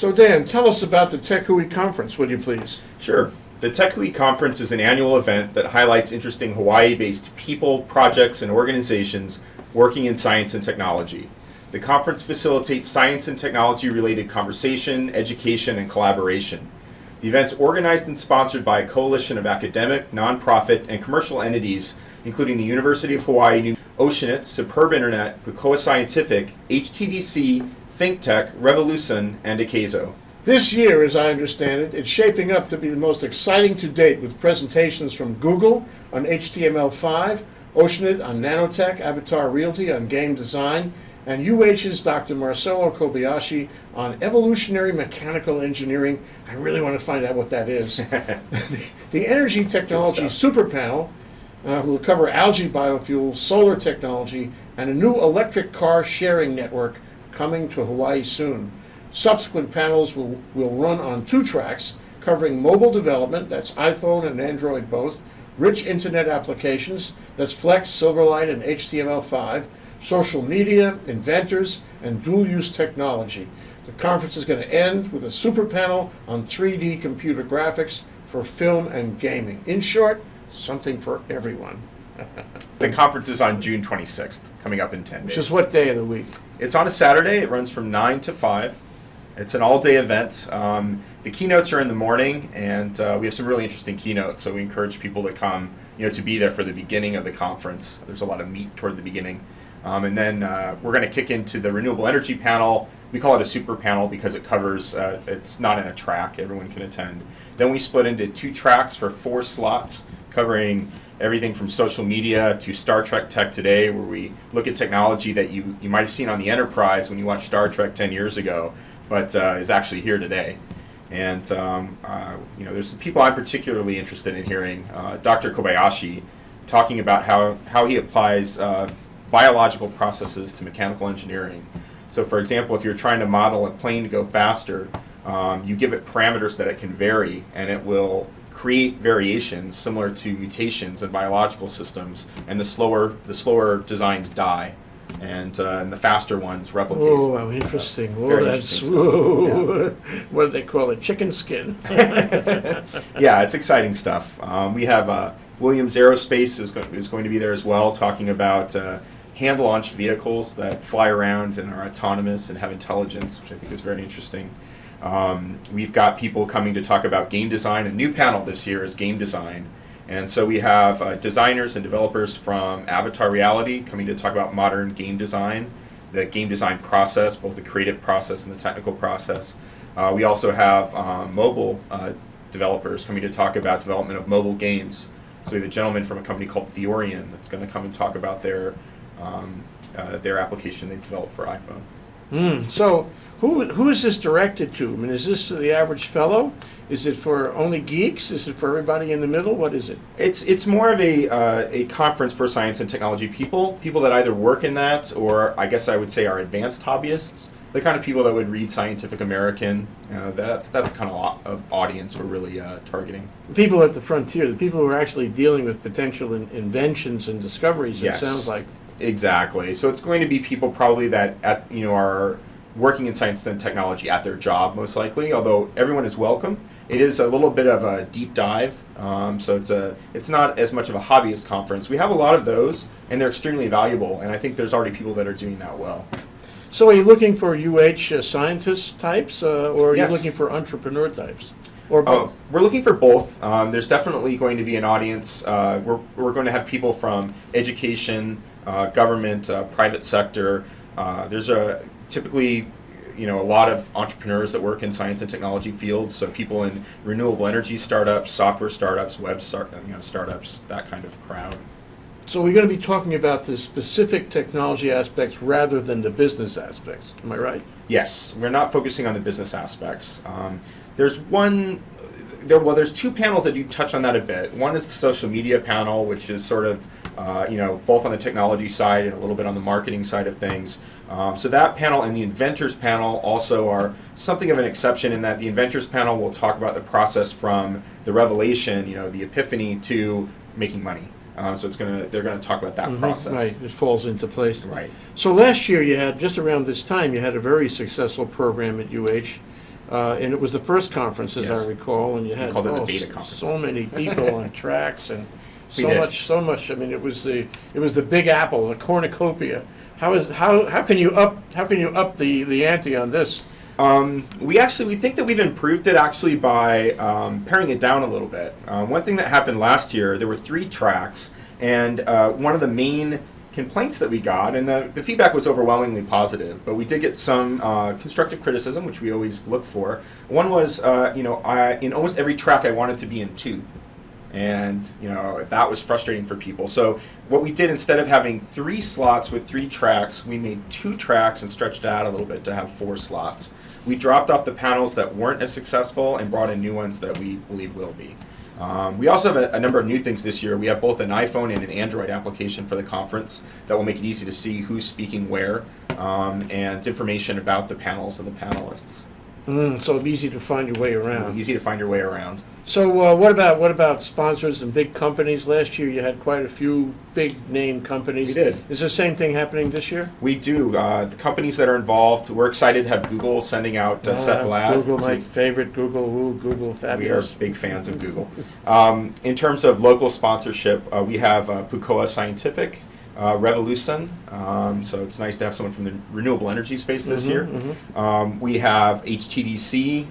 So Dan, tell us about the TechHui Conference, will you please? Sure. The TechHui Conference is an annual event that highlights interesting Hawaii-based people, projects, and organizations working in science and technology. The conference facilitates science and technology-related conversation, education, and collaboration. The event's organized and sponsored by a coalition of academic, nonprofit, and commercial entities, including the University of Hawaii, Oceanit, Superb Internet, Pukoa Scientific, HTDC, ThinkTech, Revolution, and Ikayzo. This year, as I understand it, it's shaping up to be the most exciting to date, with presentations from Google on HTML5, Oceanit on nanotech, Avatar Realty on game design, and UH's Dr. Marcelo Kobayashi on evolutionary mechanical engineering. I really want to find out what that is. The Energy Technology Super Panel will cover algae biofuels, solar technology, and a new electric car sharing network coming to Hawaii soon. Subsequent panels will run on 2 tracks, covering mobile development, that's iPhone and Android both, rich internet applications, that's Flex, Silverlight, and HTML5, social media, inventors, and dual-use technology. The conference is going to end with a super panel on 3D computer graphics for film and gaming. In short, something for everyone. The conference is on June 26th, coming up in 10 days. Which is what day of the week? It's on a Saturday. It runs from 9 to 5. It's an all-day event. The keynotes are in the morning, and we have some really interesting keynotes, so we encourage people to come, to be there for the beginning of the conference. There's a lot of meat toward the beginning. And then we're going to kick into the renewable energy panel. We call it a super panel because it covers, it's not in a track, everyone can attend. Then we split into 2 tracks for 4 slots, covering everything from social media to Star Trek Tech Today, where we look at technology that you might have seen on the Enterprise when you watched Star Trek 10 years ago, but is actually here today. And there's some people I'm particularly interested in hearing. Dr. Kobayashi talking about how he applies biological processes to mechanical engineering. So for example, if you're trying to model a plane to go faster, you give it parameters that it can vary, and it will create variations similar to mutations in biological systems, and the slower designs die, and the faster ones replicate. Oh, how interesting. Interesting Yeah. What do they call it? Chicken skin. Yeah, it's exciting stuff. We have Williams Aerospace is going to be there as well, talking about hand-launched vehicles that fly around and are autonomous and have intelligence, which I think is very interesting. We've got people coming to talk about game design. A new panel this year is game design. And so we have designers and developers from Avatar Reality coming to talk about modern game design, the game design process, both the creative process and the technical process. We also have mobile developers coming to talk about development of mobile games. So we have a gentleman from a company called Theorian that's going to come and talk about their application they've developed for iPhone. So who is this directed to? I mean, is this to the average fellow? Is it for only geeks? Is it for everybody in the middle? What is it? It's more of a conference for science and technology people that either work in that, or I guess I would say are advanced hobbyists, the kind of people that would read Scientific American. That's the kind of audience we're really targeting. People at the frontier, the people who are actually dealing with potential inventions and discoveries, Yes. It sounds like. Exactly. So it's going to be people probably that are working in science and technology at their job, most likely, although everyone is welcome. It is a little bit of a deep dive, so it's not as much of a hobbyist conference. We have a lot of those, and they're extremely valuable, and I think there's already people that are doing that well. So are you looking for UH scientist types, or are Yes. you looking for entrepreneur types? Or both? We're looking for both. There's definitely going to be an audience. We're going to have people from education, government, private sector. There's typically a lot of entrepreneurs that work in science and technology fields, so people in renewable energy startups, software startups, startups, that kind of crowd. So we're going to be talking about the specific technology aspects rather than the business aspects. Am I right? Yes, we're not focusing on the business aspects. There's 2 panels that do touch on that a bit. One is the social media panel, which is sort of both on the technology side and a little bit on the marketing side of things. So that panel and the inventors panel also are something of an exception, in that the inventors panel will talk about the process from the revelation, the epiphany, to making money. So they're going to talk about that process. Right, it falls into place. Right. So last year you had, just around this time, you had a very successful program at UH. And it was the first conference, as Yes. I recall, and you had called it the beta conference. so many people on tracks and We did. so much. I mean, it was the Big Apple, the cornucopia. How can you up the ante on this? We think that we've improved it actually by paring it down a little bit. One thing that happened last year, there were 3 tracks, and one of the main complaints that we got, and the feedback was overwhelmingly positive, but we did get some constructive criticism, which we always look for. One was, in almost every track I wanted to be in 2. And that was frustrating for people. So what we did, instead of having 3 slots with 3 tracks, we made 2 tracks and stretched it out a little bit to have 4 slots. We dropped off the panels that weren't as successful and brought in new ones that we believe will be. We also have a number of new things this year. We have both an iPhone and an Android application for the conference that will make it easy to see who's speaking where, and information about the panels and the panelists. So it's easy to find your way around. Easy to find your way around. So what about sponsors and big companies? Last year you had quite a few big name companies. We did. Is the same thing happening this year? We do. The companies that are involved, we're excited to have Google sending out Seth Lad. Google, my favorite. Google, fabulous. We are big fans of Google. In terms of local sponsorship, we have Pukoa Scientific, Revolution, so it's nice to have someone from the renewable energy space this year. We have HTDC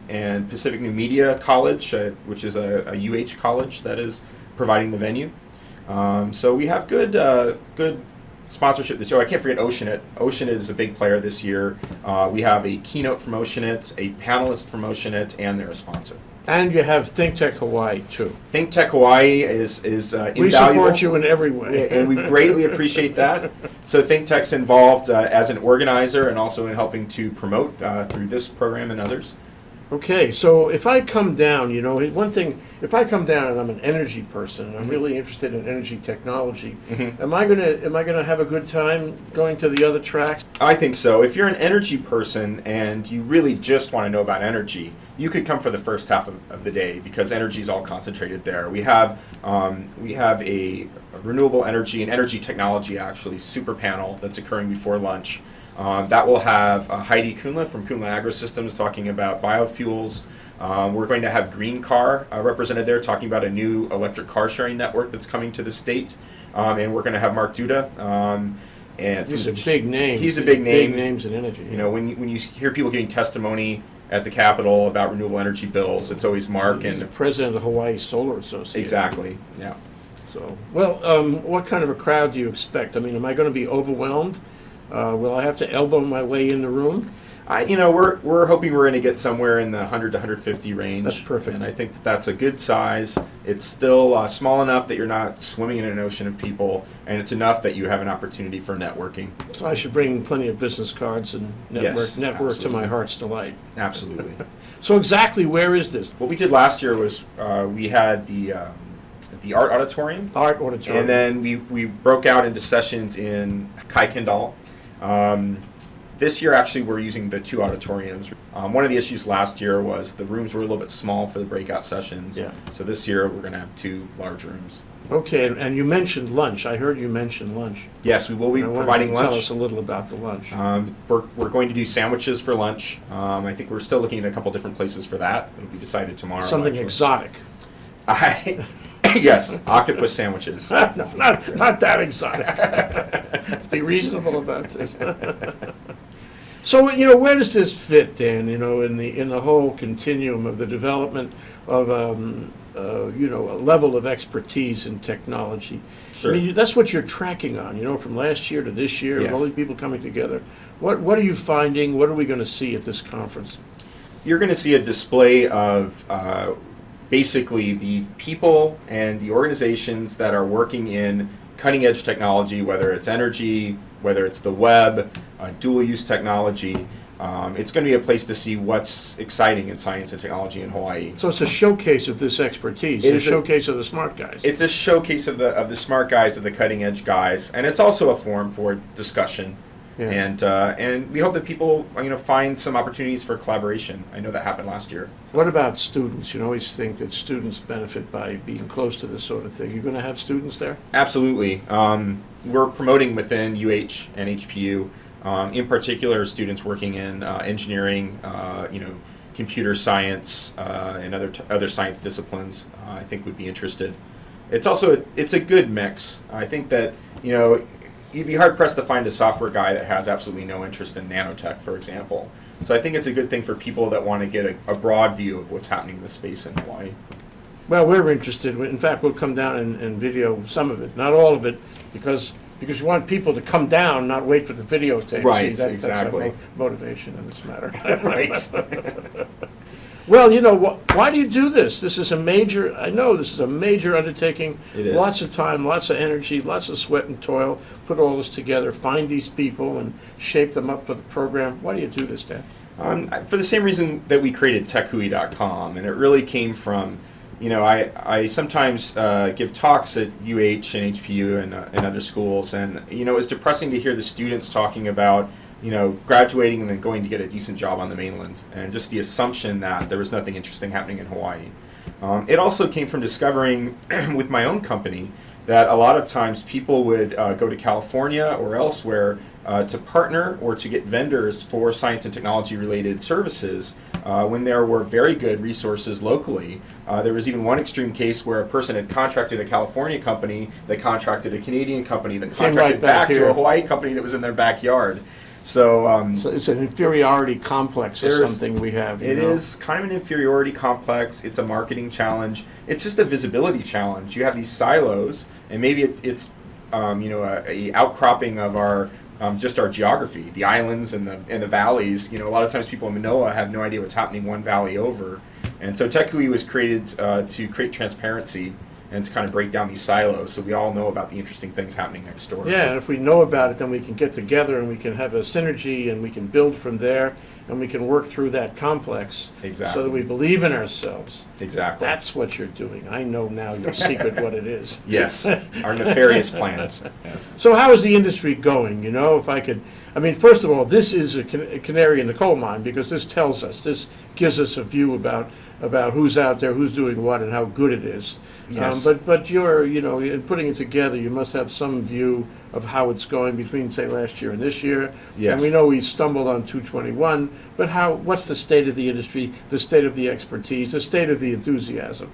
and Pacific New Media College, which is a UH college that is providing the venue. So we have good sponsorship this year. I can't forget Oceanit. Oceanit is a big player this year. We have a keynote from Oceanit, a panelist from Oceanit, and they're a sponsor. And you have ThinkTech Hawaii too. ThinkTech Hawaii is invaluable. We support you in every way. And we greatly appreciate that. So ThinkTech's involved as an organizer and also in helping to promote through this program and others. Okay, so if I come down, one thing, if I come down and I'm an energy person, and I'm really interested in energy technology, am I gonna have a good time going to the other tracks? I think so. If you're an energy person and you really just want to know about energy, you could come for the first half of the day because energy is all concentrated there. We have a renewable energy and energy technology actually super panel that's occurring before lunch. That will have Heidi Kuhnle from Kuhnle Agri-Systems talking about biofuels. We're going to have Green Car represented there talking about a new electric car sharing network that's coming to the state. And we're going to have Mark Duda. And He's a big name. He's a big name. Big names in energy. When you hear people giving testimony at the Capitol about renewable energy bills, it's always Mark. He's and the president of the Hawaii Solar Association. Exactly, yeah. So, well, what kind of a crowd do you expect? I mean, am I going to be overwhelmed? Will I have to elbow my way in the room? We're hoping we're going to get somewhere in the 100 to 150 range. That's perfect. And I think that's a good size. It's still small enough that you're not swimming in an ocean of people, and it's enough that you have an opportunity for networking. So I should bring plenty of business cards and network to absolutely. my heart's delight. Absolutely. So exactly where is this? What we did last year was we had the art auditorium. Art auditorium. And then we broke out into sessions in Kai Kendall. This year, actually, we're using the 2 auditoriums. One of the issues last year was the rooms were a little bit small for the breakout sessions. Yeah. So this year, we're going to have 2 large rooms. Okay, and you mentioned lunch. I heard you mention lunch. Yes, we will be providing lunch. Tell us a little about the lunch. We're going to do sandwiches for lunch. I think we're still looking at a couple different places for that. It'll be decided tomorrow. Something actually. exotic. Yes, octopus sandwiches. No, not that exotic. Let's be reasonable about this. So, where does this fit, Dan? In the whole continuum of the development of a level of expertise in technology. Sure. I mean, that's what you're tracking on. From last year to this year, Yes. all these people coming together. What are you finding? What are we going to see at this conference? You're going to see a display of basically the people and the organizations that are working in cutting edge technology, whether it's energy, whether it's the web, dual use technology. It's going to be a place to see what's exciting in science and technology in Hawaii. So it's a showcase of this expertise. It It's is a showcase of the smart guys. It's a showcase of the smart guys, of the cutting edge guys, and it's also a forum for discussion. Yeah. And we hope that people find some opportunities for collaboration. I know that happened last year. What about students? You always think that students benefit by being close to this sort of thing. You're going to have students there? Absolutely. We're promoting within UH and HPU, in particular, students working in engineering, computer science and other science disciplines, I think would be interested. It's a good mix. I think that you'd be hard pressed to find a software guy that has absolutely no interest in nanotech, for example. So I think it's a good thing for people that want to get a broad view of what's happening in the space in Hawaii. Well, we're interested. In fact, we'll come down and video some of it, not all of it, because you want people to come down, not wait for the videotape. Right, See, exactly. That's our motivation in this matter. Right. Well, why do you do this? I know this is a major undertaking. It is. Lots of time, lots of energy, lots of sweat and toil. Put all this together, find these people, and shape them up for the program. Why do you do this, Dan? For the same reason that we created TechHui.com, and it really came from, I sometimes give talks at UH and HPU and other schools, and it was depressing to hear the students talking about graduating and then going to get a decent job on the mainland, and just the assumption that there was nothing interesting happening in Hawaii. It also came from discovering with my own company that a lot of times people would go to California or elsewhere to partner or to get vendors for science and technology related services when there were very good resources locally. There was even one extreme case where a person had contracted a California company that contracted a Canadian company that contracted back to a Hawaii company that was in their backyard. So it's an inferiority complex or something we have. It is kind of an inferiority complex. It's a marketing challenge. It's just a visibility challenge. You have these silos, and maybe it's a outcropping of our just our geography, the islands and the valleys. A lot of times people in Manoa have no idea what's happening one valley over, and so TechHui was created to create transparency and to kind of break down these silos so we all know about the interesting things happening next door. Yeah, and if we know about it, then we can get together and we can have a synergy and we can build from there and we can work through that complex. Exactly. So that we believe in ourselves. Exactly. That's what you're doing. I know now your secret what it is. Yes, our nefarious plans. Yes. So how is the industry going? First of all, this is a canary in the coal mine because this gives us a view about who's out there, who's doing what, and how good it is. Yes. But you're, in putting it together, you must have some view of how it's going between, say, last year and this year. Yes. And we know we stumbled on 221, but what's the state of the industry, the state of the expertise, the state of the enthusiasm?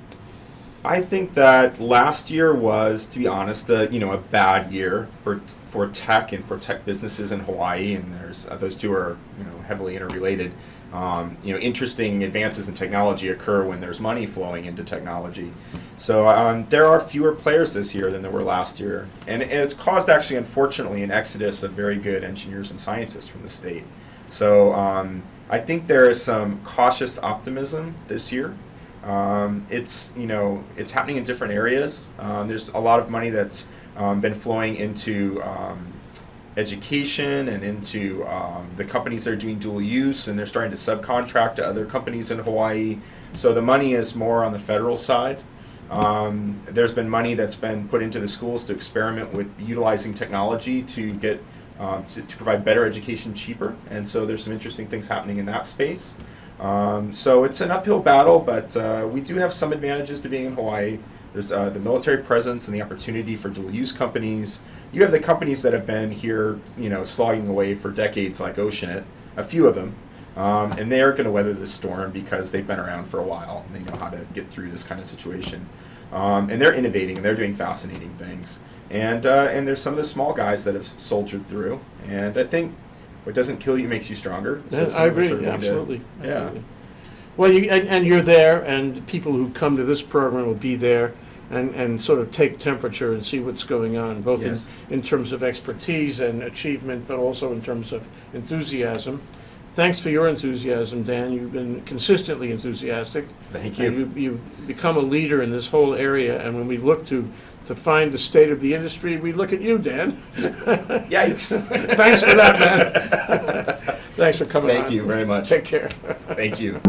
I think that last year was, to be honest, a bad year for tech and for tech businesses in Hawaii, and there's those two are heavily interrelated. Interesting advances in technology occur when there's money flowing into technology. So there are fewer players this year than there were last year, and it's caused actually, unfortunately, an exodus of very good engineers and scientists from the state. So I think there is some cautious optimism this year. It's happening in different areas. There's a lot of money that's been flowing into education and into the companies that are doing dual use, and they're starting to subcontract to other companies in Hawaii. So the money is more on the federal side. There's been money that's been put into the schools to experiment with utilizing technology to get to provide better education cheaper, and so there's some interesting things happening in that space. So it's an uphill battle, but we do have some advantages to being in Hawaii. There's the military presence and the opportunity for dual-use companies. You have the companies that have been here, slogging away for decades, like Oceanit, a few of them, and they are going to weather this storm because they've been around for a while and they know how to get through this kind of situation. And they're innovating and they're doing fascinating things. And there's some of the small guys that have soldiered through. And I think what doesn't kill you makes you stronger. So I agree. Absolutely. Yeah. Well, you're there, and people who come to this program will be there and sort of take temperature and see what's going on, both Yes. in terms of expertise and achievement, but also in terms of enthusiasm. Thanks for your enthusiasm, Dan. You've been consistently enthusiastic. Thank you. And you've become a leader in this whole area, and when we look to find the state of the industry, we look at you, Dan. Yikes. Thanks for that, man. Thanks for coming on. Thank you very much. Take care. Thank you.